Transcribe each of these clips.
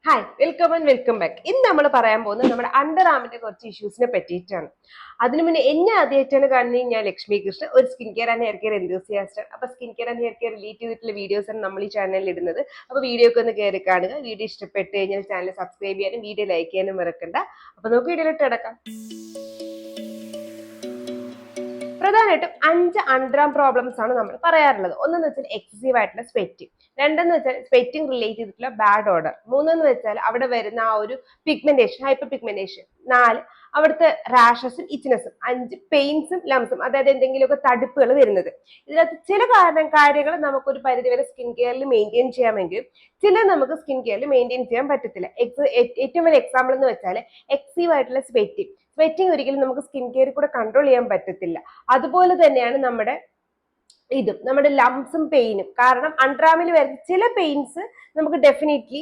Hi welcome and welcome back. ഇന്ന് നമ്മൾ പറയാൻ പോകുന്നത് നമ്മുടെ അണ്ടർ ആമിന്റെ കുറച്ച് ഇഷ്യൂസിനെ പറ്റിയിട്ടാണ്. അതിനു മുന്നേ എന്നെ ആദ്യമായിട്ടാണ് കാണുന്നത്. ഞാൻ ലക്ഷ്മി കൃഷ്ണ, ഒരു skin care and hair care enthusiast ആണ്. അപ്പൊ skin care and hair care relate ചെയ്തിട്ടുള്ള വീഡിയോസ് ആണ് നമ്മൾ ഈ ചാനലിൽ ഇടുന്നത്. അപ്പൊ വീഡിയോ ഒക്കെ ഒന്ന് കയറി കാണുക. വീഡിയോ ഇഷ്ടപ്പെട്ട് കഴിഞ്ഞാൽ ചാനൽ സബ്സ്ക്രൈബ് ചെയ്യാനും വീഡിയോ ലൈക്ക് ചെയ്യാനും മറക്കണ്ട. അപ്പൊ നമുക്ക് വീഡിയോയിലോട്ട് കിടക്കാം. പ്രധാനമായിട്ടും 5 അണ്ടർആം പ്രോബ്ലംസ് ആണ് നമ്മൾ പറയാറുള്ളത്. ഒന്നെന്ന് വെച്ചാൽ എക്സസീവ് ആയിട്ടുള്ള സ്വെറ്റിംഗ്, രണ്ടെന്ന് വെച്ചാൽ സ്വെറ്റിംഗ് റിലേറ്റ് ചെയ്തിട്ടുള്ള ബാഡ് ഓർഡർ, മൂന്നെന്ന് വെച്ചാൽ അവിടെ വരുന്ന ആ ഒരു പിഗ്മെന്റേഷൻ, ഹൈപ്പർ പിഗ്മെന്റേഷൻ, 4 അവിടുത്തെ റാഷസും ഇച്ചിനെസ്സും, 5 പെയിൻസും ലംസും, അതായത് എന്തെങ്കിലുമൊക്കെ തടുപ്പുകൾ വരുന്നത്. ഇതിനകത്ത് ചില കാര്യങ്ങൾ നമുക്കൊരു പരിധിവരെ സ്കിൻ കെയറിൽ മെയിൻറ്റെയിൻ ചെയ്യാമെങ്കിൽ ചില നമുക്ക് സ്കിൻ കെയറിൽ മെയിൻറ്റെയിൻ ചെയ്യാൻ പറ്റത്തില്ല. ഏറ്റവും വലിയ എക്സാമ്പിൾ എന്ന് വെച്ചാൽ എക്സീവ് ആയിട്ടുള്ള സ്വെറ്റിംഗ് ഒരിക്കലും നമുക്ക് സ്കിൻ കെയർ കൂടെ കൺട്രോൾ ചെയ്യാൻ പറ്റത്തില്ല. അതുപോലെ തന്നെയാണ് നമ്മുടെ ലംസും പെയിനും. കാരണം അണ്ടർആമിൽ വരുന്ന ചില പെയിൻസ് നമുക്ക് ഡെഫിനറ്റ്ലി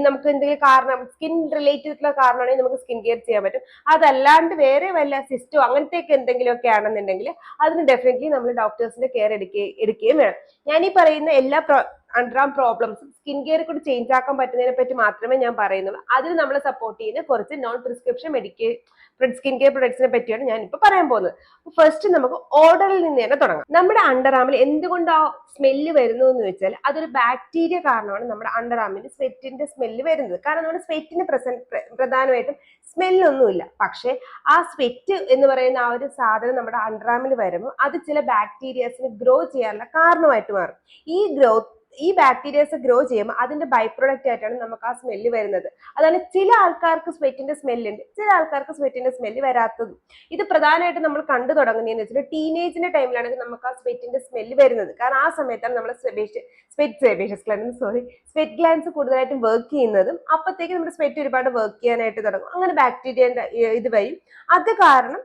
നമുക്ക് എന്തെങ്കിലും കാരണം സ്കിൻ റിലേറ്റ് ചെയ്തിട്ടുള്ള കാരണമാണെങ്കിൽ നമുക്ക് സ്കിൻ കെയർ ചെയ്യാൻ പറ്റും. അതല്ലാണ്ട് വേറെ വല്ല സിസ്റ്റോ അങ്ങനത്തെയൊക്കെ എന്തെങ്കിലുമൊക്കെ ആണെന്നുണ്ടെങ്കിൽ അതിന് ഡെഫിനറ്റ്ലി നമ്മൾ ഡോക്ടേഴ്സിന്റെ കെയർ എടുക്കുകയും വേണം. ഞാൻ ഈ പറയുന്ന എല്ലാ അണ്ടർആം പ്രോബ്ലംസും സ്കിൻ കെയർ കൂടി ചേഞ്ച് ആക്കാൻ പറ്റുന്നതിനെ പറ്റി മാത്രമേ ഞാൻ പറയുന്നുള്ളൂ. അതിന് നമ്മളെ സപ്പോർട്ട് ചെയ്യുന്ന കുറച്ച് നോൺ പ്രിസ്ക്രിപ്ഷൻ സ്കിൻ കെയർ പ്രൊഡക്ട്സിനെ പറ്റിയാണ് ഞാൻ ഇപ്പൊ പറയാൻ പോകുന്നത്. ഫസ്റ്റ് നമുക്ക് ഓർഡറിൽ നിന്ന് തന്നെ തുടങ്ങാം. നമ്മുടെ അണ്ടർആമിൽ എന്തുകൊണ്ട് ആ സ്മെല്ല് വരുന്നു എന്ന് വെച്ചാൽ അതൊരു ബാക്ടീരിയ കാരണമാണ് നമ്മുടെ അണ്ടർആമിന് സ്വെറ്റിന്റെ സ്മെല്ല് വരുന്നത്. കാരണം നമ്മുടെ സ്വെറ്റിന് പ്രധാനമായിട്ടും സ്മെല്ലൊന്നുമില്ല. പക്ഷെ ആ സ്വെറ്റ് എന്ന് പറയുന്ന ആ ഒരു സാധനം നമ്മുടെ അണ്ടർആമിൽ വരുമ്പോൾ അത് ചില ബാക്ടീരിയസിന് ഗ്രോ ചെയ്യാനുള്ള കാരണമായിട്ട് മാറും. ഈ ബാക്ടീരിയസ് ഗ്രോ ചെയ്യുമ്പോൾ അതിന്റെ ബൈ പ്രൊഡക്റ്റ് ആയിട്ടാണ് നമുക്ക് ആ സ്മെല്ല് വരുന്നത്. അതാണ് ചില ആൾക്കാർക്ക് സ്വെറ്റിന്റെ സ്മെല്ലുണ്ട്, ചില ആൾക്കാർക്ക് സ്വെറ്റിന്റെ സ്മെല്ല് വരാത്തതും. ഇത് പ്രധാനമായിട്ട് നമ്മൾ കണ്ടു തുടങ്ങുന്നതെന്ന് വെച്ചാൽ ടീനേജിന്റെ ടൈമിലാണെങ്കിൽ നമുക്ക് ആ സ്വെറ്റിന്റെ സ്മെല്ല് വരുന്നത്. കാരണം ആ സമയത്താണ് നമ്മൾ സ്വെറ്റ് ഗ്ലാൻസ് കൂടുതലായിട്ടും വർക്ക് ചെയ്യുന്നതും. അപ്പോഴത്തേക്ക് നമ്മുടെ സ്വെറ്റ് ഒരുപാട് വർക്ക് ചെയ്യാനായിട്ട് തുടങ്ങും. അങ്ങനെ ബാക്ടീരിയന്റെ ഇത് വരും. അത് കാരണം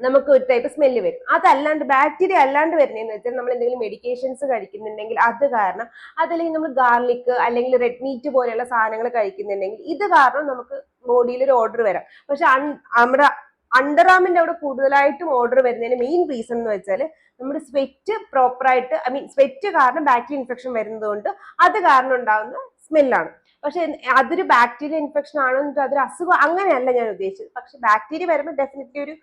നമുക്ക് ഒരു ടൈപ്പ് സ്മെല്ല് വരും. അതല്ലാണ്ട് ബാക്ടീരിയ അല്ലാണ്ട് വരുന്നതെന്ന് വെച്ചാൽ നമ്മൾ എന്തെങ്കിലും മെഡിക്കേഷൻസ് കഴിക്കുന്നുണ്ടെങ്കിൽ അത് കാരണം, അതല്ലെങ്കിൽ നമ്മൾ ഗാർലിക് അല്ലെങ്കിൽ റെഡ് മീറ്റ് പോലെയുള്ള സാധനങ്ങൾ കഴിക്കുന്നുണ്ടെങ്കിൽ ഇത് കാരണം നമുക്ക് ബോഡിയിൽ ഒരു ഓർഡർ വരാം. പക്ഷെ നമ്മുടെ അണ്ടർആമിന്റെ അവിടെ കൂടുതലായിട്ടും ഓർഡർ വരുന്നതിന് മെയിൻ റീസൺ എന്ന് വെച്ചാൽ നമ്മുടെ സ്വെറ്റ് പ്രോപ്പറായിട്ട് സ്വെറ്റ് കാരണം ബാക്ടീരിയ ഇൻഫെക്ഷൻ വരുന്നത് കൊണ്ട് അത് കാരണം ഉണ്ടാകുന്ന സ്മെല്ലാണ്. പക്ഷെ അതൊരു ബാക്ടീരിയ ഇൻഫെക്ഷൻ ആണോ എന്നിട്ട് അതൊരു അസുഖം അങ്ങനെയല്ല ഞാൻ ഉദ്ദേശിച്ചത്. പക്ഷെ ബാക്ടീരിയ വരുമ്പോൾ ഡെഫിനറ്റ്ലി ഒരു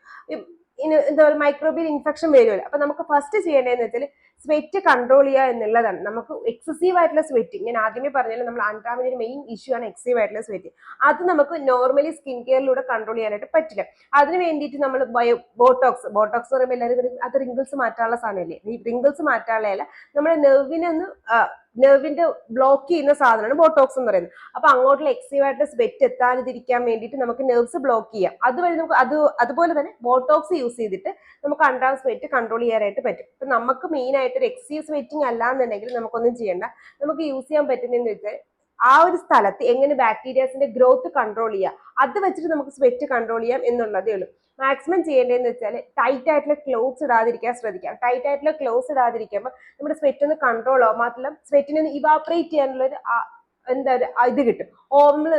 എന്താ പറയുക മൈക്രോബിയൽ ഇൻഫെക്ഷൻ വരുമല്ലോ. അപ്പൊ നമുക്ക് ഫസ്റ്റ് ചെയ്യേണ്ടതെന്ന് വെച്ചാൽ സ്വെറ്റ് കൺട്രോൾ ചെയ്യുക എന്നുള്ളതാണ്. നമുക്ക് എക്സസീവ് ആയിട്ടുള്ള സ്വെറ്റിംഗ്, ഞാൻ ആദ്യമേ പറഞ്ഞാലും നമ്മൾ അണ്ടർആമിന്റെ ഒരു മെയിൻ ഇഷ്യൂ ആണ് എക്സസീവ് ആയിട്ടുള്ള സ്വെറ്റിംഗ്. അത് നമുക്ക് നോർമലി സ്കിൻ കെയറിലൂടെ കൺട്രോൾ ചെയ്യാനായിട്ട് പറ്റില്ല. അതിന് വേണ്ടിയിട്ട് നമ്മൾ ബോട്ടോക്സ് എന്ന് പറയുമ്പോൾ എല്ലാവരും അത് റിങ്കിൾസ് മാറ്റാനുള്ള സാധനമല്ലേ. ഈ റിങ്കിൾസ് മാറ്റാനുള്ളതല്ല, നമ്മുടെ നെർവിന്റെ ബ്ലോക്ക് ചെയ്യുന്ന സാധനമാണ് ബോട്ടോക്സ് എന്ന് പറയുന്നത്. അപ്പൊ അങ്ങോട്ടുള്ള എക്സീവ് ആയിട്ട് സ്വെറ്റ് എത്താതിരിക്കാൻ വേണ്ടിയിട്ട് നമുക്ക് നെർവ്സ് ബ്ലോക്ക് ചെയ്യാം. അതുവഴി നമുക്ക് അതുപോലെ തന്നെ ബോട്ടോക്സ് യൂസ് ചെയ്തിട്ട് നമുക്ക് അണ്ടർആം സ്വെറ്റ് കൺട്രോൾ ചെയ്യാനായിട്ട് പറ്റും. ഇപ്പൊ നമുക്ക് മെയിൻ ആയിട്ട് ഒരു എക്സീവ് സ്വെറ്റിംഗ് അല്ലാന്നുണ്ടെങ്കിൽ നമുക്കൊന്നും ചെയ്യണ്ട. നമുക്ക് യൂസ് ചെയ്യാൻ പറ്റുന്നതെന്ന് വെച്ചാൽ ആ ഒരു സ്ഥലത്ത് എങ്ങനെ ബാക്ടീരിയാസിന്റെ ഗ്രോത്ത് കൺട്രോൾ ചെയ്യാം, അത് വെച്ചിട്ട് നമുക്ക് സ്വെറ്റ് കൺട്രോൾ ചെയ്യാം എന്നുള്ളതേ ഉള്ളൂ. മാക്സിമം ചെയ്യേണ്ടതെന്ന് വെച്ചാൽ ടൈറ്റ് ആയിട്ടുള്ള ക്ലോത്ത്സ് ഇടാതിരിക്കാൻ ശ്രദ്ധിക്കാം. ടൈറ്റ് ആയിട്ടുള്ള ക്ലോത്ത്സ് ഇടാതിരിക്കുമ്പോൾ നമ്മുടെ സ്വെറ്റ് ഒന്ന് കൺട്രോൾ ആവും. മാത്രമല്ല സ്വെറ്റിനെ ഒന്ന് ഇവാപറേറ്റ് ചെയ്യാനുള്ള ഒരു ഇത് കിട്ടും. നമ്മള്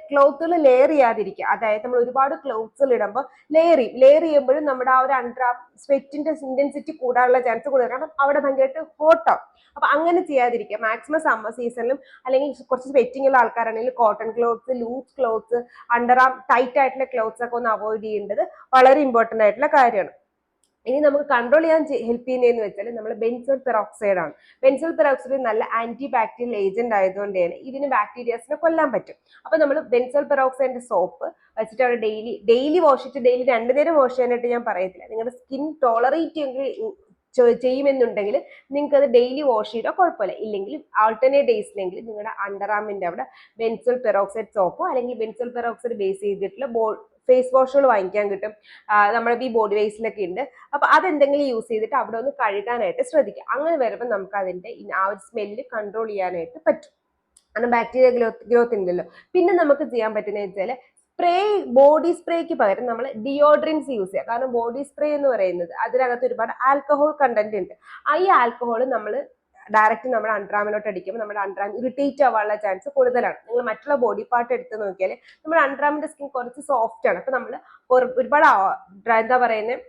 ക്ലോത്തുകൾ ലെയർ ചെയ്യാതിരിക്കുക. അതായത് നമ്മൾ ഒരുപാട് ക്ലോത്ത്സുകൾ ഇടുമ്പോൾ ലെയർ ചെയ്യുമ്പോഴും നമ്മുടെ ആ ഒരു അണ്ടർആം സ്വെറ്റിന്റെ ഇന്റൻസിറ്റി കൂടാനുള്ള ചാൻസ് കൂടുതൽ. കാരണം അവിടെ ഭയങ്കരമായിട്ട് ഹോട്ടാവും. അപ്പൊ അങ്ങനെ ചെയ്യാതിരിക്കുക. മാക്സിമം സമ്മർ സീസണിലും അല്ലെങ്കിൽ കുറച്ച് സ്വെറ്റിംഗ് ഉള്ള ആൾക്കാരാണെങ്കിൽ cotton clothes, loose clothes, underarm tight ആയിട്ടുള്ള ക്ലോത്ത്സ് ഒക്കെ ഒന്ന് അവോയ്ഡ് ചെയ്യേണ്ടത് വളരെ ഇമ്പോർട്ടന്റ് ആയിട്ടുള്ള കാര്യമാണ്. ഇനി നമുക്ക് കൺട്രോൾ ചെയ്യാൻ ഹെൽപ്പ് ചെയ്യുന്നതെന്ന് വെച്ചാൽ നമ്മൾ ബെൻസോൾ പെറോക്സൈഡ് ആണ്. ബെൻസോൾ പെറോക്സൈഡ് നല്ല ആന്റി ബാക്ടീരിയൽ ഏജന്റ് ആയതുകൊണ്ട് തന്നെ ഇതിന് ബാക്ടീരിയാസിനെ കൊല്ലാൻ പറ്റും. അപ്പൊ നമ്മൾ ബെൻസോൾ പെറോക്സൈഡിന്റെ സോപ്പ് വെച്ചിട്ട് അവിടെ ഡെയിലി വാഷ് ചെയ്തിട്ട് ഡെയിലി 2 നേരം വാഷ് ചെയ്യാനായിട്ട് ഞാൻ പറയത്തില്ല. നിങ്ങളുടെ സ്കിൻ ടോളറേറ്റ് ചെയ്യുമെന്നുണ്ടെങ്കിൽ നിങ്ങൾക്ക് അത് ഡെയിലി വാഷ് ചെയ്താൽ കുഴപ്പമില്ല. ഇല്ലെങ്കിൽ ആൾട്ടർനേറ്റ് ഡേയ്സിലെങ്കിൽ നിങ്ങളുടെ അണ്ടർആമിന്റെ അവിടെ ബെൻസോൾ പെറോക്സൈഡ് സോപ്പോ അല്ലെങ്കിൽ ബെൻസോൾ പെറോക്സൈഡ് ബേസ് ചെയ്തിട്ടുള്ള ഫേസ് വാഷുകൾ വാങ്ങിക്കാൻ കിട്ടും. നമ്മുടെ ഈ ബോഡി വേസിലൊക്കെ ഉണ്ട്. അപ്പൊ അതെന്തെങ്കിലും യൂസ് ചെയ്തിട്ട് അവിടെ ഒന്ന് കഴുകാനായിട്ട് ശ്രദ്ധിക്കുക. അങ്ങനെ വരുമ്പോൾ നമുക്ക് അതിന്റെ ആ ഒരു സ്മെല്ല് കൺട്രോൾ ചെയ്യാനായിട്ട് പറ്റും. കാരണം ബാക്ടീരിയ ഗ്രോത്ത് ഉണ്ടല്ലോ. പിന്നെ നമുക്ക് ചെയ്യാൻ പറ്റുന്നത് വെച്ചാൽ ബോഡി സ്പ്രേക്ക് പകരം നമ്മൾ ഡിയോഡ്രൻസ് യൂസ് ചെയ്യുക. കാരണം ബോഡി സ്പ്രേ എന്ന് പറയുന്നത് അതിനകത്ത് ഒരുപാട് ആൽക്കഹോൾ കണ്ടന്റ് ഉണ്ട്. ഈ ആൽക്കഹോൾ നമ്മൾ ഡയറക്റ്റ് നമ്മുടെ അണ്ടർആമിലോട്ട് അടിക്കുമ്പോൾ നമ്മുടെ അണ്ടർആം ഇറിറ്റേറ്റ് ആവാനുള്ള ചാൻസ് കൂടുതലാണ്. നിങ്ങൾ മറ്റുള്ള ബോഡി പാർട്ട് എടുത്ത് നോക്കിയാൽ നമ്മുടെ അണ്ടർആമിന്റെ സ്കിൻ കുറച്ച് സോഫ്റ്റ് ആണ്. അപ്പൊ നമ്മൾ ഒരുപാട് എന്താ പറയുന്നത്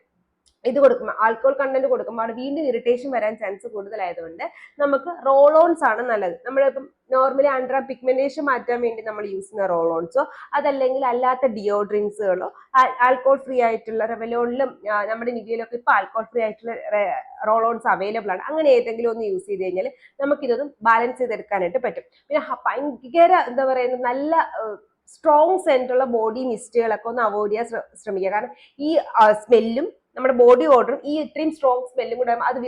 ഇത് കൊടുക്കുമ്പോൾ ആൽക്കഹോൾ കണ്ടന്റ് കൊടുക്കുമ്പോൾ അവിടെ വീണ്ടും ഇറിറ്റേഷൻ വരാൻ ചാൻസ് കൂടുതലായതുകൊണ്ട് നമുക്ക് റോൾ ഓൺസ് ആണ് നല്ലത്. നമ്മളിപ്പം നോർമലി അണ്ടർ പിഗ്മെന്റേഷൻ മാറ്റാൻ വേണ്ടി നമ്മൾ യൂസ് ചെയ്യുന്ന റോൾ ഓൺസോ അതല്ലെങ്കിൽ അല്ലാത്ത ഡിയോഡ്രിൻസുകളോ ആൽക്കഹോൾ ഫ്രീ ആയിട്ടുള്ള റെവലോണിലും നമ്മുടെ നിവിയിലൊക്കെ ഇപ്പൊ ആൽക്കഹോൾ ഫ്രീ ആയിട്ടുള്ള റോൾ ഓൺസ് അവൈലബിൾ ആണ്. അങ്ങനെ ഏതെങ്കിലും ഒന്ന് യൂസ് ചെയ്ത് കഴിഞ്ഞാൽ നമുക്കിതൊന്നും ബാലൻസ് ചെയ്തെടുക്കാനായിട്ട് പറ്റും. പിന്നെ ഭയങ്കര എന്താ പറയുന്നത് നല്ല സ്ട്രോങ് സെന്റുള്ള ബോഡി മിസ്റ്റുകളൊക്കെ ഒന്ന് അവോയ്ഡ് ചെയ്യാൻ ശ്രമിക്കുക. കാരണം ഈ സ്മെല്ലും നമ്മുടെ ബോഡി ഓർഡറും ഈ ഇത്രയും സ്ട്രോങ് സ്മെല്ലും കൂടെ അത്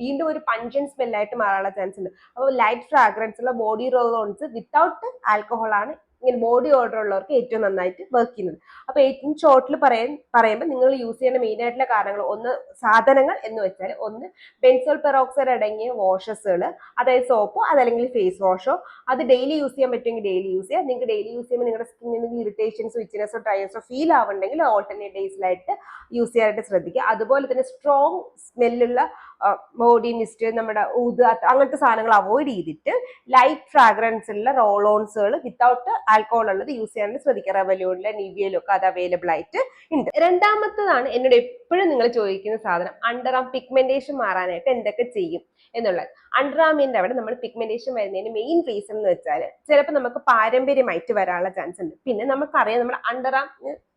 വീണ്ടും ഒരു പഞ്ചൻ സ്മെല്ലായിട്ട് മാറാനുള്ള ചാൻസ് ഉണ്ട്. അപ്പോൾ ലൈറ്റ് ഫ്രാഗ്രൻസ് ഉള്ള ബോഡി റോളോൺസ് വിത്തൗട്ട് ആൽക്കഹോൾ ആണ് ഇങ്ങനെ ബോഡി ഓർഡർ ഉള്ളവർക്ക് ഏറ്റവും നന്നായിട്ട് വർക്ക് ചെയ്യുന്നത്. അപ്പൊ ഏറ്റവും ഷോർട്ടിൽ പറയുമ്പോൾ നിങ്ങൾ യൂസ് ചെയ്യുന്ന മെയിൻ ആയിട്ടുള്ള കാരണങ്ങൾ ഒന്ന് സാധനങ്ങൾ എന്ന് വെച്ചാൽ ഒന്ന് ബെൻസോൾ പെറോക്സൈഡ് അടങ്ങിയ വാഷസുകൾ, അതായത് സോപ്പോ അതല്ലെങ്കിൽ ഫേസ് വാഷോ. അത് ഡെയിലി യൂസ് ചെയ്യാൻ പറ്റുമെങ്കിൽ ഡെയിലി യൂസ് ചെയ്യാം. നിങ്ങൾക്ക് ഡെയിലി യൂസ് ചെയ്യുമ്പോൾ നിങ്ങളുടെ സ്കിന്നിൽ എന്തെങ്കിലും ഇറിറ്റേഷൻസോ ഇച്ചിനെസോ ഡ്രൈനെസോ ഫീൽ ആവുന്നുണ്ടെങ്കിൽ ഓൾട്ടർനേറ്റ് ഡേയ്സിലായിട്ട് യൂസ് ചെയ്യാനായിട്ട് ശ്രദ്ധിക്കുക. അതുപോലെ തന്നെ സ്ട്രോങ് സ്മെല്ലുള്ള ബോഡി മിസ്റ്റ്, നമ്മുടെ ഊത് അങ്ങനത്തെ സാധനങ്ങൾ അവോയ്ഡ് ചെയ്തിട്ട് ലൈറ്റ് ഫ്രാഗ്രൻസ് ഉള്ള റോൾ ഓൺസുകൾ വിത്തൗട്ട് ആൽക്കഹോൾ ഉള്ളത് യൂസ് ചെയ്യാനായിട്ട് ശ്രദ്ധിക്കുക. റെവലോണിലെ നിവിയയിലും ഒക്കെ അത് അവൈലബിൾ ആയിട്ട് ഉണ്ട്. രണ്ടാമത്തതാണ് എന്നോട് എപ്പോഴും നിങ്ങൾ ചോദിക്കുന്ന സാധനം, അണ്ടർ ആം പിഗ്മെന്റേഷൻ മാറാനായിട്ട് എന്തൊക്കെ ചെയ്യും എന്നുള്ളത്. അണ്ടർ ആമിന്റെ അവിടെ നമ്മൾ പിഗ്മെന്റേഷൻ വരുന്നതിന് മെയിൻ റീസൺ എന്ന് വെച്ചാൽ ചിലപ്പോൾ നമുക്ക് പാരമ്പര്യമായിട്ട് വരാനുള്ള ചാൻസ് ഉണ്ട്. പിന്നെ നമുക്കറിയാം നമ്മുടെ അണ്ടർ ആം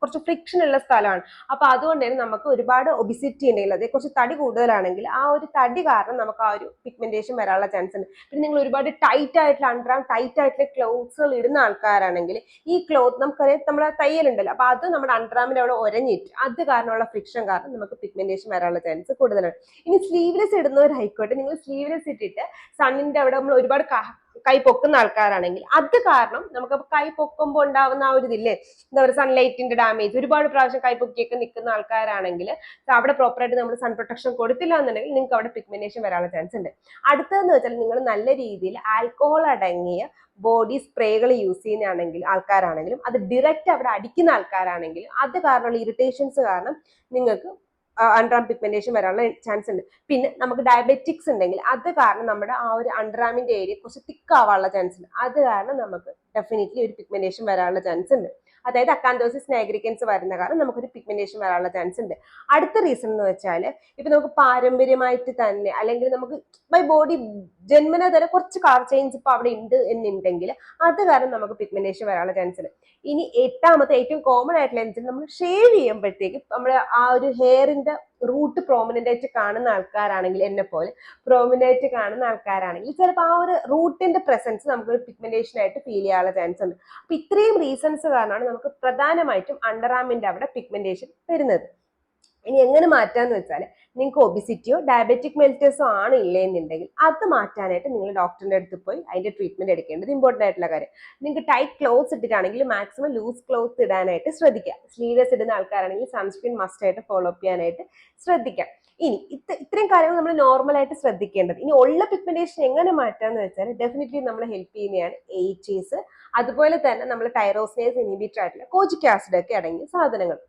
കുറച്ച് ഫ്രിക്ഷൻ ഉള്ള സ്ഥലമാണ്. അപ്പൊ അതുകൊണ്ട് തന്നെ നമുക്ക് ഒരുപാട് ഒബിസിറ്റി ഉണ്ടെങ്കിൽ അതേ കുറച്ച് തടി കൂടുതലാണെങ്കിൽ ആ ഒരു തടി കാരണം നമുക്ക് ആ ഒരു പിഗ്മെന്റേഷൻ വരാനുള്ള ചാൻസ് ഉണ്ട്. പിന്നെ നിങ്ങൾ ഒരുപാട് ടൈറ്റ് ആയിട്ടുള്ള അണ്ടർ ആം ടൈറ്റ് ആയിട്ടുള്ള ക്ലോത്ത്സുകൾ ഇടുന്ന ആൾക്കാരാണെങ്കിൽ ഈ ക്ലോത്ത് നമുക്കറിയാം നമ്മുടെ തയ്യലുണ്ടല്ലോ, അപ്പൊ അത് നമ്മുടെ അണ്ടർ ആമിന്റെ അവിടെ ഒരഞ്ഞിട്ട് അത് കാരണമുള്ള ഫ്രിക്ഷൻ കാരണം നമുക്ക് പിഗ്മെന്റേഷൻ വരാനുള്ള ചാൻസ് കൂടുതലാണ്. ഇനി സ്ലീവ്ലെസ് ഇടുന്നവരായിക്കോട്ടെ, നിങ്ങൾ സ്ലീവ്ലെസ് ഇട്ടിട്ട് സണ്ണിന്റെ അവിടെ നമ്മൾ ഒരുപാട് കൈ പൊക്കുന്ന ആൾക്കാരാണെങ്കിൽ അത് കാരണം നമുക്ക് കൈ പൊക്കുമ്പോൾ ഉണ്ടാവുന്ന ആ ഒരു ഇതില്ലേ, എന്താ പറയുക, സൺലൈറ്റിന്റെ ഡാമേജ്, ഒരുപാട് പ്രാവശ്യം കൈ പൊക്കിയൊക്കെ നിൽക്കുന്ന ആൾക്കാരാണെങ്കിൽ അവിടെ പ്രോപ്പറായിട്ട് നമ്മൾ സൺ പ്രൊട്ടക്ഷൻ കൊടുത്തില്ല എന്നുണ്ടെങ്കിൽ നിങ്ങൾക്ക് അവിടെ പിഗ്മെന്റേഷൻ വരാനുള്ള ചാൻസ് ഉണ്ട്. അടുത്തതെന്ന് വെച്ചാൽ നിങ്ങൾ നല്ല രീതിയിൽ ആൽക്കഹോൾ അടങ്ങിയ ബോഡി സ്പ്രേകൾ യൂസ് ചെയ്യുന്നതാണെങ്കിൽ ആൾക്കാരാണെങ്കിലും അത് ഡിറക്റ്റ് അവിടെ അടിക്കുന്ന ആൾക്കാരാണെങ്കിലും അത് കാരണമുള്ള ഇറിറ്റേഷൻസ് കാരണം നിങ്ങൾക്ക് അണ്ടർ ആം പിഗ്മെന്റേഷൻ വരാനുള്ള ചാൻസ് ഉണ്ട്. പിന്നെ നമുക്ക് ഡയബറ്റിക്സ് ഉണ്ടെങ്കിൽ അത് കാരണം നമ്മുടെ ആ ഒരു അണ്ടർ ആമിന്റെ ഏരിയ കുറച്ച് തിക്ക് ആവാനുള്ള ചാൻസ് ഉണ്ട്. അത് കാരണം നമുക്ക് ഡെഫിനറ്റ്ലി ഒരു പിഗ്മെന്റേഷൻ വരാനുള്ള ചാൻസ് ഉണ്ട്. അതായത് അക്കാന്തോസിസ് നൈഗ്രിക്കൻസ് വരുന്ന കാരണം നമുക്കൊരു പിഗ്മെന്റേഷൻ വരാനുള്ള ചാൻസ് ഉണ്ട്. അടുത്ത റീസൺ എന്ന് വെച്ചാൽ ഇപ്പൊ നമുക്ക് പാരമ്പര്യമായിട്ട് തന്നെ അല്ലെങ്കിൽ നമുക്ക് ബൈ ബോഡി ജന്മന തന്നെ കുറച്ച് കളർ ചേഞ്ച് ഇപ്പൊ അവിടെ ഉണ്ട് എന്നുണ്ടെങ്കിൽ അത് കാരണം നമുക്ക് പിഗ്മെന്റേഷൻ വരാനുള്ള ചാൻസ് ഉണ്ട്. ഇനി എട്ടാമത്തെ ഏറ്റവും കോമൺ ആയിട്ടുള്ള വെച്ചാൽ നമ്മൾ ഷേവ് ചെയ്യുമ്പോഴത്തേക്ക് നമ്മുടെ ആ ഒരു ഹെയറിന്റെ റൂട്ട് പ്രോമിനന്റ് ആയിട്ട് കാണുന്ന ആൾക്കാരാണെങ്കിൽ, എന്നെ പോലെ പ്രോമിനന്റ് ആയിട്ട് കാണുന്ന ആൾക്കാരാണെങ്കിൽ ചിലപ്പോൾ ആ ഒരു റൂട്ടിന്റെ പ്രസൻസ് നമുക്ക് ഒരു പിഗ്മെന്റേഷൻ ആയിട്ട് ഫീൽ ചെയ്യാനുള്ള ചാൻസ് ഉണ്ട്. അപ്പൊ ഇത്രയും റീസൺസ് കാരണമാണ് നമുക്ക് പ്രധാനമായിട്ടും അണ്ടർ ആമിന്റെ അവിടെ പിഗ്മെന്റേഷൻ വരുന്നത്. ഇനി എങ്ങനെ മാറ്റാന്ന് വെച്ചാൽ നിങ്ങൾക്ക് ഒബിസിറ്റിയോ ഡയബറ്റിക് മെൽറ്റേഴ്സോ ആണ് ഇല്ലെന്നുണ്ടെങ്കിൽ അത് മാറ്റാനായിട്ട് നിങ്ങൾ ഡോക്ടറിന്റെ അടുത്ത് പോയി അതിന്റെ ട്രീറ്റ്മെന്റ് എടുക്കേണ്ടത് ഇമ്പോർട്ടന്റ് ആയിട്ടുള്ള കാര്യം. നിങ്ങൾക്ക് ടൈറ്റ് ക്ലോത്ത്സ് ഇട്ടിട്ടാണെങ്കിൽ മാക്സിമം ലൂസ് ക്ലോത്ത് ഇടാനായിട്ട് ശ്രദ്ധിക്കുക. സ്ലീവ്ലെസ് ഇടുന്ന ആൾക്കാരാണെങ്കിൽ സൺസ്ക്രീൻ മസ്റ്റ് ആയിട്ട് ഫോളോ അപ്പ് ചെയ്യാനായിട്ട് ശ്രദ്ധിക്കാം. ഇനി ഇത്രയും കാര്യങ്ങൾ നമ്മൾ നോർമൽ ആയിട്ട് ശ്രദ്ധിക്കേണ്ടത്. ഇനി ഉള്ള പിഗ്മെന്റേഷൻ എങ്ങനെ മാറ്റാന്ന് വെച്ചാൽ ഡെഫിനറ്റ്ലി നമ്മളെ ഹെൽപ്പ് ചെയ്യുന്നതാണ് എയ്റ്റീസ്, അതുപോലെ തന്നെ നമ്മൾ ടൈറോസിനേസ് ഇൻഹിബിറ്റർ ആയിട്ടുള്ള കോജിക് ആസിഡ് ഒക്കെ അടങ്ങിയ സാധനങ്ങൾ.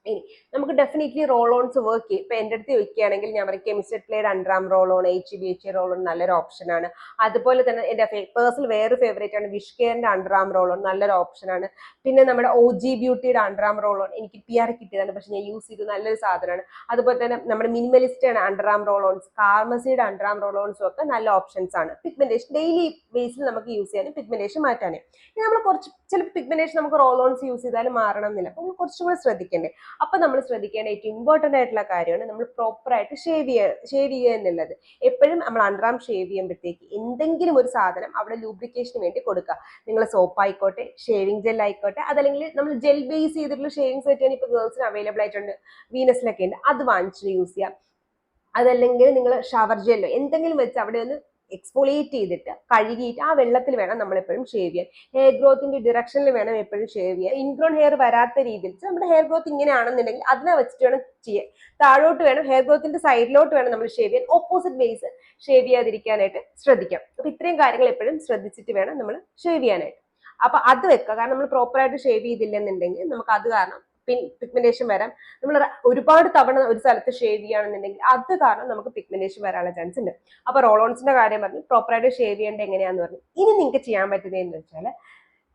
ഇനി നമുക്ക് ഡെഫിനറ്റ്ലി റോൾ ഓൺസ് വർക്ക് ചെയ്യും. ഇപ്പൊ എൻ്റെ അടുത്ത് ചോദിക്കുകയാണെങ്കിൽ ഞാൻ പറയും Chemist at under arm roll on, HBHA roll on നല്ലൊരു ഓപ്ഷനാണ്. അതുപോലെ തന്നെ എൻ്റെ പേഴ്സണൽ വേറെ ഫേവറേറ്റ് ആണ് വിഷ് കെയറിന്റെ അണ്ടർ ആം റോൾ ഓൺ, നല്ലൊരു ഓപ്ഷനാണ്. പിന്നെ നമ്മുടെ OG ബ്യൂട്ടിയുടെ അണ്ടർ ആം റോൾ ഓൺ എനിക്ക് PR കിട്ടിയതാണ്, പക്ഷെ ഞാൻ യൂസ് ചെയ്ത് നല്ലൊരു സാധനമാണ്. അതുപോലെ തന്നെ നമ്മുടെ മിനിമലിസ്റ്റ് ആണ് അണ്ടർ ആം റോൾ ഓൺസ്, കാർമസിയുടെ അണ്ടർ ആം റോൾ ഓൺസും ഒക്കെ നല്ല ഓപ്ഷൻസ് ആണ്. പിഗ്മെന്റേഷൻ ഡെയിലി ബേസിൽ നമുക്ക് യൂസ് ചെയ്യാനും പിഗ്മെന്റേഷൻ മാറ്റാനും. ഇനി നമ്മൾ കുറച്ച് ചില പിഗ്മെന്റേഷൻ നമുക്ക് റോൾ ഓൺസ് യൂസ് ചെയ്താലും മാറണം എന്നില്ല, അപ്പോൾ നമ്മൾ കുറച്ചും കൂടെ ശ്രദ്ധിക്കണ്ടേ. അപ്പൊ നമ്മൾ ശ്രദ്ധിക്കേണ്ട ഏറ്റവും ഇമ്പോർട്ടന്റ് ആയിട്ടുള്ള കാര്യമാണ് നമ്മൾ പ്രോപ്പർ ആയിട്ട് ഷേവ് ചെയ്യുക എന്നുള്ളത്. എപ്പോഴും നമ്മൾ അണ്ടർ ആം ഷേവ് ചെയ്യുമ്പോഴത്തേക്ക് എന്തെങ്കിലും ഒരു സാധനം അവിടെ ലൂബ്രിക്കേഷന് വേണ്ടി കൊടുക്കുക. നിങ്ങൾ സോപ്പ് ആയിക്കോട്ടെ, ഷേവിംഗ് ജെൽ ആയിക്കോട്ടെ, അതല്ലെങ്കിൽ നമ്മൾ ജെൽ ബേസ് ചെയ്തിട്ടുള്ള ഷേവിംഗ് സെറ്റ് ഇപ്പൊ ഗേൾസിന് അവൈലബിൾ ആയിട്ടുണ്ട്, വീനസിലൊക്കെ ഉണ്ട്, അത് വാങ്ങിച്ചിട്ട് യൂസ് ചെയ്യാം. അതല്ലെങ്കിൽ നിങ്ങൾ ഷവർ ജെല്ലോ എന്തെങ്കിലും വെച്ച് അവിടെ ഒന്ന് എക്സ്ഫോളിയേറ്റ് ചെയ്തിട്ട് കഴുകിയിട്ട് ആ വെള്ളത്തിൽ വേണം നമ്മൾ എപ്പോഴും ഷേവ് ചെയ്യാൻ. ഹെയർ ഗ്രോത്തിന്റെ ഡിറക്ഷനിൽ വേണം എപ്പോഴും ഷേവ് ചെയ്യാൻ. ഇൻഗ്രോൺ ഹെയർ വരാത്ത രീതിയിൽ നമ്മുടെ ഹെയർ ഗ്രോത്ത് ഇങ്ങനെയാണെന്നുണ്ടെങ്കിൽ അതിനെ വെച്ചിട്ട് വേണം ചെയ്യാൻ. താഴോട്ട് വേണം, ഹെയർ ഗ്രോത്തിന്റെ സൈഡിലോട്ട് വേണം നമ്മൾ ഷേവ് ചെയ്യാൻ. ഓപ്പോസിറ്റ് ബേസ് ഷേവ് ചെയ്യാതിരിക്കാനായിട്ട് ശ്രദ്ധിക്കാം. അപ്പൊ ഇത്രയും കാര്യങ്ങൾ എപ്പോഴും ശ്രദ്ധിച്ചിട്ട് വേണം നമ്മൾ ഷേവ് ചെയ്യാനായിട്ട്. അപ്പൊ അത് വെക്കുക. കാരണം നമ്മൾ പ്രോപ്പറായിട്ട് ഷേവ് ചെയ്തില്ലെന്നുണ്ടെങ്കിൽ നമുക്ക് അത് കാരണം പിഗ്മെന്റേഷൻ വരാം. നമ്മൾ ഒരുപാട് തവണ ഒരു സ്ഥലത്ത് ഷേവ് ചെയ്യുകയാണെന്നുണ്ടെങ്കിൽ അത് കാരണം നമുക്ക് പിഗ്മെന്റേഷൻ വരാനുള്ള ചാൻസ് ഉണ്ട്. അപ്പൊ റോൾ ഓൺസിന്റെ കാര്യം പറഞ്ഞു, പ്രോപ്പറായിട്ട് ഷേവ് ചെയ്യേണ്ടത് എങ്ങനെയാന്ന് പറഞ്ഞു. ഇനി നിങ്ങൾക്ക് ചെയ്യാൻ പറ്റുന്നത് എന്ന് വെച്ചാൽ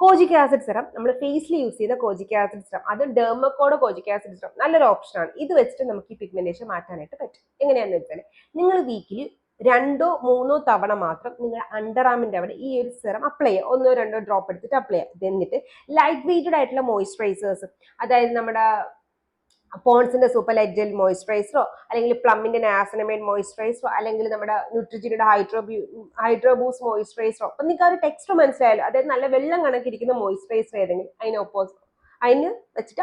കോജിക് ആസിഡ് സിറം നമ്മൾ ഫേസിൽ യൂസ് ചെയ്ത കോജിക് ആസിഡ് സിറം, അത് ഡെർമക്കോഡ് കോജിക് ആസിഡ് സിറം നല്ലൊരു ഓപ്ഷനാണ്. ഇത് വെച്ചിട്ട് നമുക്ക് ഈ പിഗ്മെന്റേഷൻ മാറ്റാനായിട്ട് പറ്റും. എങ്ങനെയാണെന്ന് വെച്ചാൽ നിങ്ങൾ വീക്കിലി 2-3 തവണ മാത്രം നിങ്ങൾ അണ്ടർ ആമിന്റെ അവിടെ ഈ ഒരു സിറം അപ്ലൈ ചെയ്യുക. 1-2 ഡ്രോപ്പ് എടുത്തിട്ട് അപ്ലൈ ചെയ്യുക. എന്നിട്ട് ലൈറ്റ് വെയ്റ്റഡ് ആയിട്ടുള്ള മോയ്സ്ചറൈസേഴ്സ്, അതായത് നമ്മുടെ പോൺസിന്റെ സൂപ്പർ ലൈറ്റ് ജെൽ മോയ്സ്ചറൈസറോ അല്ലെങ്കിൽ പ്ലമ്മിന്റെ നാസനമൈഡ് മോയ്സ്ചറൈസറോ അല്ലെങ്കിൽ നമ്മുടെ ന്യൂട്രിജിയുടെ ഹൈഡ്രോബൂസ് മോയ്സ്ചറൈസറോ, അപ്പൊ നിങ്ങൾക്ക് ആ ഒരു ടെക്സ്റ്റർ മനസ്സിലായാലും, അതായത് നല്ല വെള്ളം കണക്കിരിക്കുന്ന മോയ്സ്ചറൈസർ ഏതെങ്കിലും അതിന് വെച്ചിട്ട്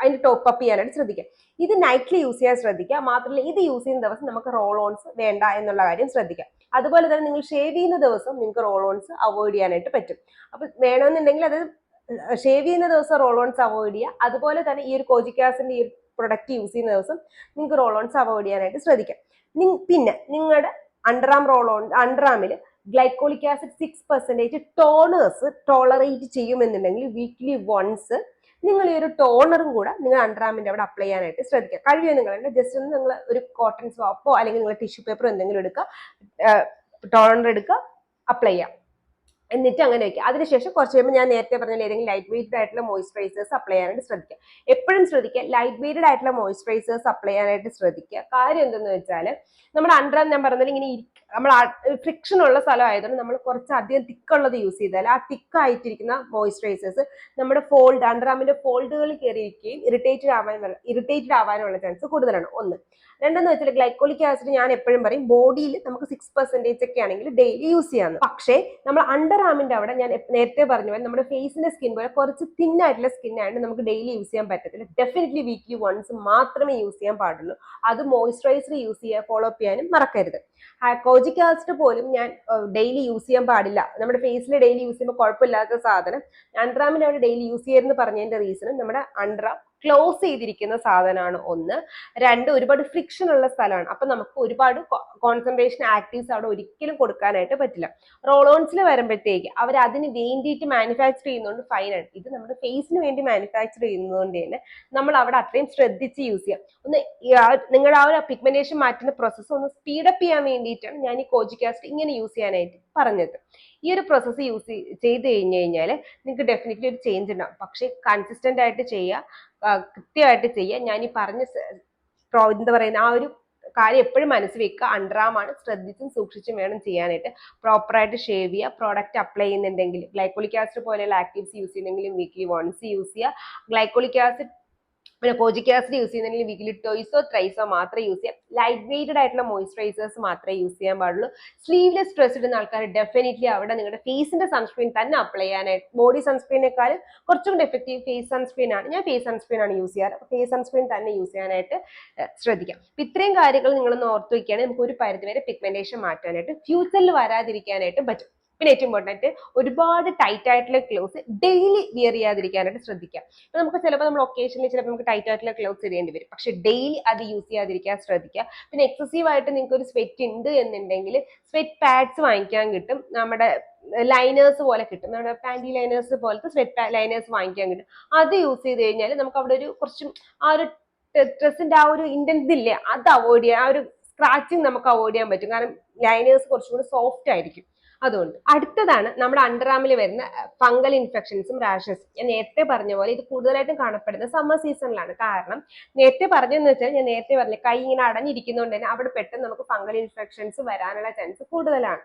അതിന് ടോപ്പ് അപ്പ് ചെയ്യാനായിട്ട് ശ്രദ്ധിക്കുക. ഇത് നൈറ്റ്ലി യൂസ് ചെയ്യാൻ ശ്രദ്ധിക്കുക. മാത്രമല്ല ഇത് യൂസ് ചെയ്യുന്ന ദിവസം നമുക്ക് റോൾ ഓൺസ് വേണ്ട എന്നുള്ള കാര്യം ശ്രദ്ധിക്കുക. അതുപോലെ തന്നെ നിങ്ങൾ ഷേവ് ചെയ്യുന്ന ദിവസം നിങ്ങൾക്ക് റോൾ ഓൺസ് അവോയ്ഡ് ചെയ്യാനായിട്ട് പറ്റും. അപ്പൊ വേണമെന്നുണ്ടെങ്കിൽ അത് ഷേവ് ചെയ്യുന്ന ദിവസം റോൾ ഓൺസ് അവോയ്ഡ് ചെയ്യുക. അതുപോലെ തന്നെ ഈ ഒരു കോജിക് ആസിഡിന്റെ ഈ പ്രൊഡക്റ്റ് യൂസ് ചെയ്യുന്ന ദിവസം നിങ്ങൾക്ക് റോൾ ഓൺസ് അവോയ്ഡ് ചെയ്യാനായിട്ട് ശ്രദ്ധിക്കാം. പിന്നെ നിങ്ങളുടെ അണ്ടർആമിൽ ഗ്ലൈക്കോളിക് ആസിഡ് 6% ടോണേഴ്സ് ടോളറേറ്റ് ചെയ്യുമെന്നുണ്ടെങ്കിൽ വീക്ക്ലി വൺസ് നിങ്ങൾ ഈ ഒരു ടോണറും കൂടെ നിങ്ങൾ അണ്ടർആമിന്റെ അവിടെ അപ്ലൈ ചെയ്യാനായിട്ട് ശ്രദ്ധിക്കുക. കഴിയുമോ നിങ്ങൾ ജസ്റ്റ് ഒന്ന് നിങ്ങൾ ഒരു കോട്ടൺ സ്വാപ്പോ അല്ലെങ്കിൽ നിങ്ങൾ ടിഷ്യൂ പേപ്പറോ എന്തെങ്കിലും എടുക്കുക, ടോണർ എടുക്കുക, അപ്ലൈ ചെയ്യാം. എന്നിട്ട് അങ്ങനെ വയ്ക്കുക. അതിനുശേഷം കുറച്ച് കഴിയുമ്പോൾ ഞാൻ നേരത്തെ പറഞ്ഞ ഏതെങ്കിലും ലൈറ്റ് വെയ്റ്റഡ് ആയിട്ടുള്ള മോയ്സ്ചറൈസേഴ്സ് അപ്ലൈ ചെയ്യാനായിട്ട് ശ്രദ്ധിക്കുക. എപ്പോഴും ശ്രദ്ധിക്കുക, ലൈറ്റ് വെയ്റ്റഡ് ആയിട്ടുള്ള മോയ്സ്ചറൈസേഴ്സ് അപ്ലൈ ചെയ്യാനായിട്ട് ശ്രദ്ധിക്കുക. കാര്യം എന്തെന്ന് വെച്ചാൽ നമ്മുടെ അണ്ടർ ഞാൻ പറഞ്ഞാൽ ഇങ്ങനെ നമ്മൾ ഫ്രിക്ഷൻ ഉള്ള സ്ഥലം ആയതുകൊണ്ട് നമ്മൾ കുറച്ചധികം തിക്കുള്ളത് യൂസ് ചെയ്താൽ ആ തിക്കായിട്ടിരിക്കുന്ന മോയ്സ്ചറൈസേഴ്സ് നമ്മുടെ അണ്ടർആമിന്റെ ഫോൾഡുകളിൽ കയറിയിരിക്കുകയും ഇറിറ്റേറ്റഡ് ആവാനുള്ള ചാൻസ് കൂടുതലാണ്. ഒന്ന്. രണ്ടെന്ന് വെച്ചാൽ ഗ്ലൈക്കോളിക് ആസിഡ് ഞാൻ എപ്പോഴും പറയും ബോഡിയിൽ നമുക്ക് 6% ഒക്കെ ആണെങ്കിൽ ഡെയിലി യൂസ് ചെയ്യാം. പക്ഷേ നമ്മൾ അണ്ടർആമിന്റെ അവിടെ ഞാൻ നേരത്തെ പറഞ്ഞ പോലെ നമ്മുടെ ഫേസിന്റെ സ്കിൻ പോലെ കുറച്ച് തിന്നായിട്ടുള്ള സ്കിൻ ആയതുകൊണ്ട് നമുക്ക് ഡെയിലി യൂസ് ചെയ്യാൻ പറ്റത്തില്ല. ഡെഫിനറ്റ്ലി വീക്ക്ലി വൺസ് മാത്രമേ യൂസ് ചെയ്യാൻ പാടുള്ളൂ. അത് മോയ്സ്ചറൈസർ യൂസ് ചെയ്യാൻ ഫോളോ അപ്പ് ചെയ്യാനും മറക്കരുത്. കോജിക് ആസിഡ് പോലും ഞാൻ ഡെയിലി യൂസ് ചെയ്യാൻ പാടില്ല, നമ്മുടെ ഫേസിൽ ഡെയിലി യൂസ് ചെയ്യുമ്പോൾ കുഴപ്പമില്ലാത്ത സാധനം അണ്ടർആമിന്റെ അവിടെ ഡെയിലി യൂസ് ചെയ്യുമെന്ന് പറഞ്ഞതിന്റെ റീസൺ നമ്മുടെ അണ്ടർആം ക്ലോസ് ചെയ്തിരിക്കുന്ന സാധനമാണ്. ഒന്ന്. രണ്ട്, ഒരുപാട് ഫ്രിക്ഷൻ ഉള്ള സ്ഥലമാണ്. അപ്പൊ നമുക്ക് ഒരുപാട് കോൺസെൻട്രേഷൻ ആക്റ്റീവ്സ് അവിടെ ഒരിക്കലും കൊടുക്കാനായിട്ട് പറ്റില്ല. റോളോൺസിൽ വരുമ്പോഴത്തേക്ക് അവർ അതിന് വേണ്ടിയിട്ട് മാനുഫാക്ചർ ചെയ്യുന്നതുകൊണ്ട് ഫൈനാണ്. ഇത് നമ്മുടെ ഫേസിന് വേണ്ടി മാനുഫാക്ചർ ചെയ്യുന്നതുകൊണ്ട് തന്നെ നമ്മൾ അവിടെ അത്രയും ശ്രദ്ധിച്ച് യൂസ് ചെയ്യാം. ഒന്ന് നിങ്ങളുടെ ആ ഒരു പിഗ്മെന്റേഷൻ മാറ്റുന്ന പ്രോസസ്സ് ഒന്ന് സ്പീഡപ്പ് ചെയ്യാൻ വേണ്ടിയിട്ടാണ് ഞാൻ ഈ കോജിക് ആസിഡ് ഇങ്ങനെ യൂസ് ചെയ്യാനായിട്ട് പറഞ്ഞത്. ഈ ഒരു പ്രോസസ്സ് യൂസ് ചെയ്ത് കഴിഞ്ഞാൽ നിങ്ങൾക്ക് ഡെഫിനറ്റ്ലി ഒരു ചേഞ്ച് ഉണ്ടാവും. പക്ഷേ കൺസിസ്റ്റന്റ് ആയിട്ട് ചെയ്യുക, കൃത്യമായിട്ട് ചെയ്യുക. ഞാൻ ഈ പറഞ്ഞ എന്താ പറയുന്ന ആ ഒരു കാര്യം എപ്പോഴും മനസ്സിൽ വെക്കുക. അണ്ടർആമാണ്, ശ്രദ്ധിച്ചും സൂക്ഷിച്ചും വേണം ചെയ്യാനായിട്ട്. പ്രോപ്പറായിട്ട് ഷേവ് ചെയ്യുക. പ്രോഡക്റ്റ് അപ്ലൈ ചെയ്യുന്നുണ്ടെങ്കിൽ ഗ്ലൈക്കോളിക് ആസിഡ് പോലെയുള്ള ആക്റ്റീവ്സ് യൂസ് ചെയ്യുന്നെങ്കിലും വീക്ക്ലി വൺസ് യൂസ് ചെയ്യുക. ഗ്ലൈക്കോളിക് ആസിഡ് പിന്നെ കോജിക് ആസിഡ് യൂസ് ചെയ്യുന്നെങ്കിൽ വീക്കിലി ട്വൈസോ ത്രൈസോ മാത്രമേ യൂസ് ചെയ്യാം. ലൈറ്റ് വെയ്റ്റഡ് ആയിട്ടുള്ള മോയ്സ്ചറൈസേഴ്സ് മാത്രമേ യൂസ് ചെയ്യാൻ പാടുള്ളൂ. സ്ലീവ്ലെസ് ഡ്രസ് ഇടുന്ന ആൾക്കാർ ഡെഫിനറ്റ്ലി അവിടെ നിങ്ങളുടെ ഫേസിന്റെ സൺസ്ക്രീൻ തന്നെ അപ്ലൈ ചെയ്യാനായിട്ട്, ബോഡി സൺസ്ക്രീനേക്കാൾ കുറച്ചും കൂടി എഫക്റ്റീവ് ഫേസ് സൺസ്ക്രീൻ ആണ്. ഞാൻ ഫേസ് സൺസ്ക്രീൻ ആണ് യൂസ് ചെയ്യാറ്. അപ്പോൾ ഫേസ് സൺസ്ക്രീൻ തന്നെ യൂസ് ചെയ്യാനായിട്ട് ശ്രദ്ധിക്കാം. ഇത്രയും കാര്യങ്ങൾ നിങ്ങളൊന്ന് ഓർത്ത് വയ്ക്കുകയാണെങ്കിൽ നമുക്ക് ഒരു പരിധിവരെ പിഗ്മെന്റേഷൻ മാറ്റാനായിട്ട് ഫ്യൂച്ചറിൽ വരാതിരിക്കാനായിട്ട് പറ്റും. പിന്നെ ഏറ്റവും ഇമ്പോർട്ടൻറ്റ്, ഒരുപാട് ടൈറ്റ് ആയിട്ടുള്ള ക്ലോത്ത്സ് ഡെയിലി വിയർ ചെയ്യാതിരിക്കാനായിട്ട് ശ്രദ്ധിക്കാം. ഇപ്പൊ നമുക്ക് ചിലപ്പോൾ നമ്മൾ ഒക്കേഷനിൽ ചിലപ്പോൾ നമുക്ക് ടൈറ്റ് ആയിട്ടുള്ള ക്ലോത്ത്സ് ഇടേണ്ടി വരും. പക്ഷെ ഡെയിലി അത് യൂസ് ചെയ്യാതിരിക്കാൻ ശ്രദ്ധിക്കുക. പിന്നെ എക്സസീവ് ആയിട്ട് നിങ്ങൾക്ക് ഒരു സ്വെറ്റ് ഉണ്ട് എന്നുണ്ടെങ്കിൽ സ്വെറ്റ് പാഡ്സ് വാങ്ങിക്കാൻ കിട്ടും. നമ്മുടെ ലൈനേഴ്സ് പോലെ കിട്ടും, നമ്മുടെ പാൻറ്റി ലൈനേഴ്സ് പോലത്തെ സ്വെറ്റ് ലൈനേഴ്സ് വാങ്ങിക്കാൻ കിട്ടും. അത് യൂസ് ചെയ്ത് കഴിഞ്ഞാൽ നമുക്ക് അവിടെ ഒരു കുറച്ചും ആ ഒരു ഡ്രസ്സിന്റെ ആ ഒരു ഇന്റൻസ് ഇല്ലേ അത് അവോയ്ഡ് ചെയ്യാൻ, ആ ഒരു സ്ക്രാച്ചിങ് നമുക്ക് അവോയ്ഡ് ചെയ്യാൻ പറ്റും. കാരണം ലൈനേഴ്സ് കുറച്ചും കൂടി സോഫ്റ്റ് ആയിരിക്കും. അതുകൊണ്ട് അടുത്തതാണ് നമ്മുടെ അണ്ടർആമിൽ വരുന്ന ഫംഗൽ ഇൻഫെക്ഷൻസും റാഷസും. ഞാൻ നേരത്തെ പറഞ്ഞ പോലെ ഇത് കൂടുതലായിട്ടും കാണപ്പെടുന്നത് സമ്മർ സീസണിലാണ്. കാരണം നേരത്തെ പറഞ്ഞതെന്ന് വെച്ചാൽ ഞാൻ നേരത്തെ പറഞ്ഞ കൈ ഇങ്ങനെ അടഞ്ഞിരിക്കുന്നതുകൊണ്ട് തന്നെ അവിടെ പെട്ടെന്ന് നമുക്ക് ഫംഗൽ ഇൻഫെക്ഷൻസ് വരാനുള്ള ചാൻസ് കൂടുതലാണ്.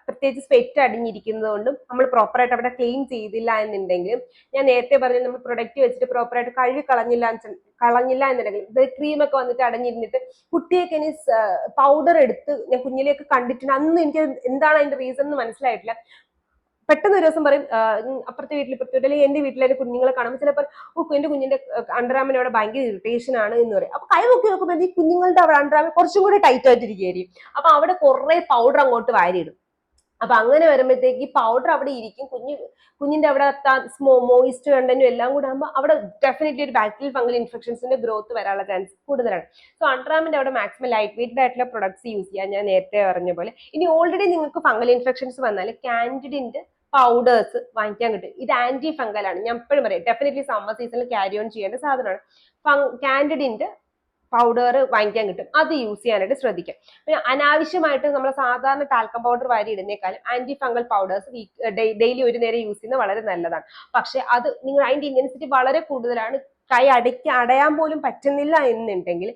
പ്രത്യേകിച്ച് സ്വെറ്റ് അടിഞ്ഞിരിക്കുന്നത് കൊണ്ടും നമ്മൾ പ്രോപ്പറായിട്ട് അവിടെ ക്ലീൻ ചെയ്തില്ല എന്നുണ്ടെങ്കിലും, ഞാൻ നേരത്തെ പറഞ്ഞ നമ്മൾ പ്രൊഡക്റ്റ് വെച്ചിട്ട് പ്രോപ്പറായിട്ട് കഴുകി കളഞ്ഞില്ല എന്നുണ്ടെങ്കിൽ ഇത് ക്രീമൊക്കെ വന്നിട്ട് അടഞ്ഞിരുന്നിട്ട് കുട്ടിയൊക്കെ ഇനി പൗഡർ എടുത്ത് ഞാൻ കുഞ്ഞിലേക്ക് കണ്ടിട്ടുണ്ട്. അന്ന് എനിക്ക് എന്താണ് അതിന്റെ റീസൺ എന്ന് മനസ്സിലായിട്ടില്ല. പെട്ടെന്ന് ഒരു ദിവസം പറയും അപ്പുറത്തെ വീട്ടിൽ അല്ലെങ്കിൽ എന്റെ വീട്ടിലെ കുഞ്ഞുങ്ങളെ കാണുമ്പോൾ ചിലപ്പോൾ എന്റെ കുഞ്ഞിന്റെ അണ്ടർആമിന് അവിടെ ഭയങ്കര ഇറിറ്റേഷൻ ആണ് എന്ന് പറയും. അപ്പൊ കൈ നോക്കി നോക്കുമ്പോൾ ഈ കുഞ്ഞുങ്ങളുടെ അവിടെ അണ്ടർആമിൽ കുറച്ചും കൂടി ടൈറ്റ് ആയിട്ടിരിക്കുകയായിരിക്കും. അപ്പൊ അവിടെ കുറെ പൗഡർ അങ്ങോട്ട് വാരിയിടും. അപ്പൊ അങ്ങനെ വരുമ്പോഴത്തേക്ക് ഈ പൗഡർ അവിടെ ഇരിക്കും, കുഞ്ഞിന്റെ അവിടെ മോയിസ്റ്റ് കണ്ടന്റും എല്ലാം കൂടെ ആകുമ്പോൾ അവിടെ ഡെഫിനറ്റ്ലി ഒരു ബാക്ടീരിയൽ ഫംഗൽ ഇൻഫെക്ഷൻസിന്റെ ഗ്രോത്ത് വരാനുള്ള ചാൻസ് കൂടുതലാണ്. സോ അണ്ടർആമിന്റെ അവിടെ മാക്സിമം ലൈറ്റ് വെയ്റ്റഡ് ആയിട്ടുള്ള പ്രൊഡക്ട്സ് യൂസ് ചെയ്യാൻ ഞാൻ നേരത്തെ പറഞ്ഞ പോലെ. ഇനി ഓൾറെഡി നിങ്ങൾക്ക് ഫംഗൽ ഇൻഫെക്ഷൻസ് വന്നാൽ കാൻഡിഡിന്റെ പൗഡേഴ്സ് വാങ്ങിക്കാൻ കിട്ടും. ഇത് ആന്റി ഫംഗൽ ആണ്. ഞാൻ എപ്പോഴും പറയും ഡെഫിനറ്റ്ലി സമ്മർ സീസണിൽ ക്യാരി ഓൺ ചെയ്യേണ്ട സാധനമാണ്. കാൻഡിഡിന്റെ പൗഡർ വാങ്ങിക്കാൻ കിട്ടും, അത് യൂസ് ചെയ്യാനായിട്ട് ശ്രദ്ധിക്കാം. പിന്നെ അനാവശ്യമായിട്ട് നമ്മൾ സാധാരണ ടാൽക്കം പൗഡർ വാരി ഇടുന്നേക്കാളും ആന്റി ഫംഗൽ പൗഡേഴ്സ് ഡെയിലി ഒരു നേരം യൂസ് ചെയ്യുന്നത് വളരെ നല്ലതാണ്. പക്ഷെ അത് നിങ്ങൾ അതിന്റെ ഇന്റൻസിറ്റി വളരെ കൂടുതലാണ്, കൈ അടയാൻ പോലും പറ്റുന്നില്ല എന്നുണ്ടെങ്കിൽ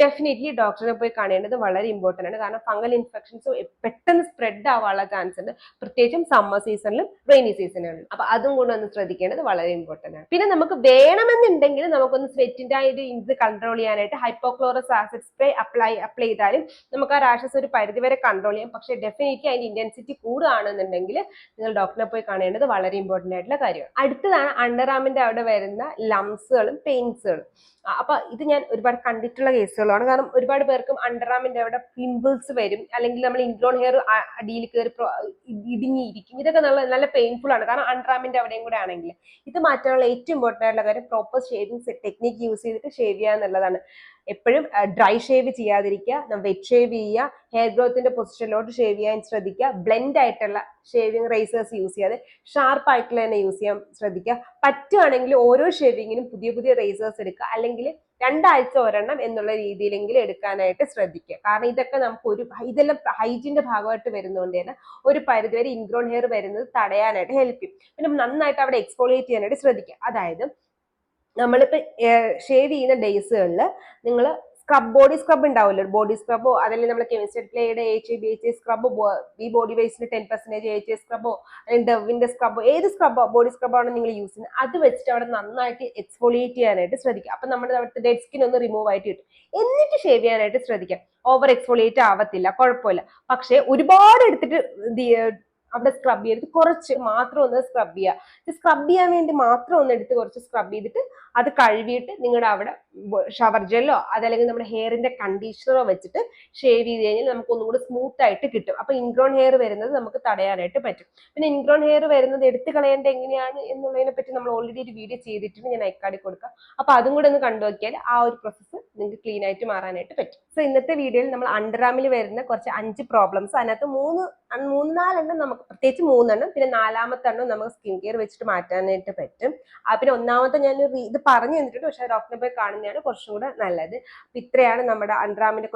ഡെഫിനറ്റ്ലി ഡോക്ടറിനെ പോയി കാണേണ്ടത് വളരെ ഇമ്പോർട്ടൻ്റ് ആണ്. കാരണം ഫംഗൽ ഇൻഫെക്ഷൻസ് പെട്ടെന്ന് സ്പ്രെഡ് ആവാനുള്ള ചാൻസ് ഉണ്ട്, പ്രത്യേകിച്ചും സമ്മർ സീസണിലും റെയിനി സീസണിലും. അപ്പൊ അതും കൂടെ ഒന്ന് ശ്രദ്ധിക്കേണ്ടത് വളരെ ഇമ്പോർട്ടൻ്റ് ആണ്. പിന്നെ നമുക്ക് വേണമെന്നുണ്ടെങ്കിൽ നമുക്കൊന്ന് സ്വെറ്റിന്റെ ഇത് കൺട്രോൾ ചെയ്യാനായിട്ട് ഹൈപ്പോക്ലോറസ് ആസിഡ് സ്പ്രേ അപ്ലൈ ചെയ്താലും നമുക്ക് ആ റാഷസ് ഒരു പരിധിവരെ കൺട്രോൾ ചെയ്യാം. പക്ഷെ ഡെഫിനറ്റ്ലി അതിന്റെ ഇന്റൻസിറ്റി കൂടുകയാണെന്നുണ്ടെങ്കിൽ നിങ്ങൾ ഡോക്ടറിനെ പോയി കാണേണ്ടത് വളരെ ഇമ്പോർട്ടൻ്റ് ആയിട്ടുള്ള കാര്യമാണ്. അടുത്തതാണ് അണ്ടർ ആർമിന്റെ അവിടെ വരുന്ന ലംസുകളും പെയിൻസുകളും. അപ്പൊ ഇത് ഞാൻ ഒരുപാട് കണ്ടിട്ടുള്ള കേസുകളാണ്. കാരണം ഒരുപാട് പേർക്കും അണ്ടർ ആർമിന്റെ അവിടെ പിമ്പിൾസ് വരും, അല്ലെങ്കിൽ നമ്മൾ ഇൻഗ്രോൺ ഹെയർ അടിയിൽ കയറി ഇടുങ്ങിയിരിക്കും. ഇതൊക്കെ നല്ല പെയിൻഫുൾ ആണ്, കാരണം അണ്ടർ ആർമിന്റെ അവിടെയും കൂടെ ആണെങ്കിൽ. ഇത് മാറ്റാനുള്ള ഏറ്റവും ഇമ്പോർട്ടൻ്റ് ആയിട്ടുള്ള കാര്യം പ്രോപ്പർ ഷേവിംഗ് ടെക്നിക്ക് യൂസ് ചെയ്തിട്ട് ഷേവ് ചെയ്യുക എന്നുള്ളതാണ്. എപ്പോഴും ഡ്രൈ ഷേവ് ചെയ്യാതിരിക്കുക, വെറ്റ് ഷേവ് ചെയ്യുക, ഹെയർ ഗ്രോത്തിന്റെ പൊസിഷനിലോട്ട് ഷേവ് ചെയ്യാൻ ശ്രദ്ധിക്കുക. ബ്ലെൻഡ് ആയിട്ടുള്ള ഷേവിംഗ് റേസേഴ്സ് യൂസ് ചെയ്യാതെ ഷാർപ്പ് ആയിട്ടുള്ള തന്നെ യൂസ് ചെയ്യാൻ ശ്രദ്ധിക്കുക. പറ്റുവാണെങ്കിൽ ഓരോ ഷേവിങ്ങിനും പുതിയ പുതിയ റേസേഴ്സ് എടുക്കുക, അല്ലെങ്കിൽ 2 ആഴ്ച ഒരെണ്ണം എന്നുള്ള രീതിയിലെങ്കിലും എടുക്കാനായിട്ട് ശ്രദ്ധിക്കുക. കാരണം ഇതൊക്കെ നമുക്ക് ഇതെല്ലാം ഹൈജീന്റെ ഭാഗമായിട്ട് വരുന്നതുകൊണ്ട് തന്നെ ഒരു പരിധിവരെ ഇൻഗ്രോൺ ഹെയർ വരുന്നത് തടയാനായിട്ട് ഹെൽപ്പ് ചെയ്യും. പിന്നെ നന്നായിട്ട് അവിടെ എക്സ്ഫോളിയേറ്റ് ചെയ്യാനായിട്ട് ശ്രദ്ധിക്കുക. അതായത് നമ്മളിപ്പോ ഷേവ് ചെയ്യുന്ന ഡേയ്സുകളിൽ നിങ്ങൾ ബോഡി സ്ക്രബ് ഉണ്ടാവുമല്ലോ, ബോഡി സ്ക്രബോ അതല്ലെങ്കിൽ നമ്മൾ കെമിസ്റ്റർ HA സ്ക്രബോ, ഈ ബോഡി വേസ്റ്റിന് 10% HA സ്ക്രബോ അല്ലെങ്കിൽ ഡവിന്റെ സ്ക്രബോ, ഏത് ബോഡി സ്ക്രബാണ് നിങ്ങൾ യൂസ് ചെയ്യുന്നത് അത് വെച്ചിട്ട് അവിടെ നന്നായിട്ട് എക്സ്ഫോളിയേറ്റ് ചെയ്യാനായിട്ട് ശ്രദ്ധിക്കുക. അപ്പൊ നമ്മുടെ അവിടുത്തെ ഡെഡ് സ്കിൻ ഒന്ന് റിമൂവ് ആയിട്ട് കിട്ടും. എന്നിട്ട് ഷേവ് ചെയ്യാനായിട്ട് ശ്രദ്ധിക്കാം. ഓവർ എക്സ്ഫോളിയേറ്റ് ആവത്തില്ല, കുഴപ്പമില്ല. പക്ഷെ ഒരുപാട് എടുത്തിട്ട് അവിടെ സ്ക്രബ് ചെയ്തിട്ട് കുറച്ച് മാത്രം ഒന്ന് സ്ക്രബ് ചെയ്യുക. സ്ക്രബ് ചെയ്യാൻ വേണ്ടി മാത്രം ഒന്ന് എടുത്ത് കുറച്ച് സ്ക്രബ് ചെയ്തിട്ട് അത് കഴുകിയിട്ട് നിങ്ങളുടെ അവിടെ ഷവർ ജെല്ലോ അതല്ലെങ്കിൽ നമ്മുടെ ഹെയറിന്റെ കണ്ടീഷണറോ വെച്ചിട്ട് ഷേവ് ചെയ്ത് കഴിഞ്ഞാൽ നമുക്ക് ഒന്നും കൂടി സ്മൂത്ത് ആയിട്ട് കിട്ടും. അപ്പൊ ഇൻഗ്രോൺ ഹെയർ വരുന്നത് നമുക്ക് തടയാനായിട്ട് പറ്റും. പിന്നെ ഇൻഗ്രോൺ ഹെയർ വരുന്നത് എടുത്ത് കളയേണ്ട എങ്ങനെയാണ് എന്നുള്ളതിനെ പറ്റി നമ്മൾ ഓൾറെഡി ഒരു വീഡിയോ ചെയ്തിട്ടുണ്ട്, ഞാൻ ഐക്കാർഡിൽ കൊടുക്കാം. അപ്പൊ അതും കൂടെ ഒന്ന് കണ്ടു നോക്കിയാൽ ആ ഒരു പ്രോസസ്സ് നിങ്ങൾക്ക് ക്ലീൻ ആയിട്ട് മാറാനായിട്ട് പറ്റും. സോ ഇന്നത്തെ വീഡിയോയിൽ നമ്മൾ അണ്ടർ ആർമിൽ വരുന്ന കുറച്ച് 5 പ്രോബ്ലംസ്, അതിനകത്ത് 3-4 നമുക്ക് പ്രത്യേകിച്ച് 3 എണ്ണം, പിന്നെ 4ാമത്തെ എണ്ണം നമുക്ക് സ്കിൻ കെയർ വെച്ചിട്ട് മാറ്റാനായിട്ട് പറ്റും. പിന്നെ 1ാമത്തെ ഞാൻ ഇത് പറഞ്ഞു തന്നിട്ടുണ്ട്, പക്ഷെ ഡോക്ടറെ പോയി കാണുന്നതാണ് കുറച്ചും കൂടെ നല്ലത്. അപ്പൊ ഇത്രയാണ് നമ്മുടെ അണ്ടർ ആർമിന്റെ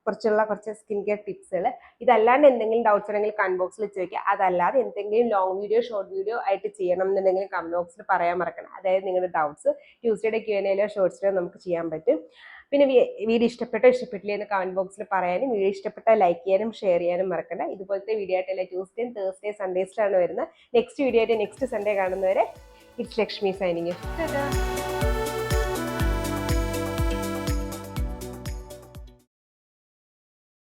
കുറച്ചുള്ള കുറച്ച് സ്കിൻ കെയർ ടിപ്സുകൾ. ഇതല്ലാണ്ട് എന്തെങ്കിലും ഡൗട്ട്സ് ഉണ്ടെങ്കിൽ കമന്റ് ബോക്സിൽ ചോദിക്കുക. അതല്ലാതെ എന്തെങ്കിലും ലോങ് വീഡിയോ ഷോർട്ട് വീഡിയോ ആയിട്ട് ചെയ്യണം എന്നുണ്ടെങ്കിൽ കമന്റ് ബോക്സിൽ പറയാൻ മറക്കണം. അതായത് നിങ്ങളുടെ ഡൗട്ട്സ് ട്യൂസ്ഡേയുടെ Q&Aയിലോ ഷോർട്സിലോ നമുക്ക് ചെയ്യാൻ പറ്റും. പിന്നെ വീഡിയോ ഇഷ്ടപ്പെട്ടില്ല എന്ന് കമന്റ് ബോക്സിൽ പറയാനും, വീഡിയോ ഇഷ്ടപ്പെട്ടാൽ ലൈക്ക് ചെയ്യാനും ഷെയർ ചെയ്യാനും മറക്കണ്ട. ഇതുപോലത്തെ വീഡിയോ ആയിട്ടല്ല ട്യൂസ്ഡേ തേഴ്സ്ഡേ സൺഡേസിലാണ് വരുന്നത്. നെക്സ്റ്റ് വീഡിയോ ആയിട്ട് നെക്സ്റ്റ് സൺഡേ കാണുന്നവരെ ഇറ്റ്സ് ലക്ഷ്മി സൈനിങ്.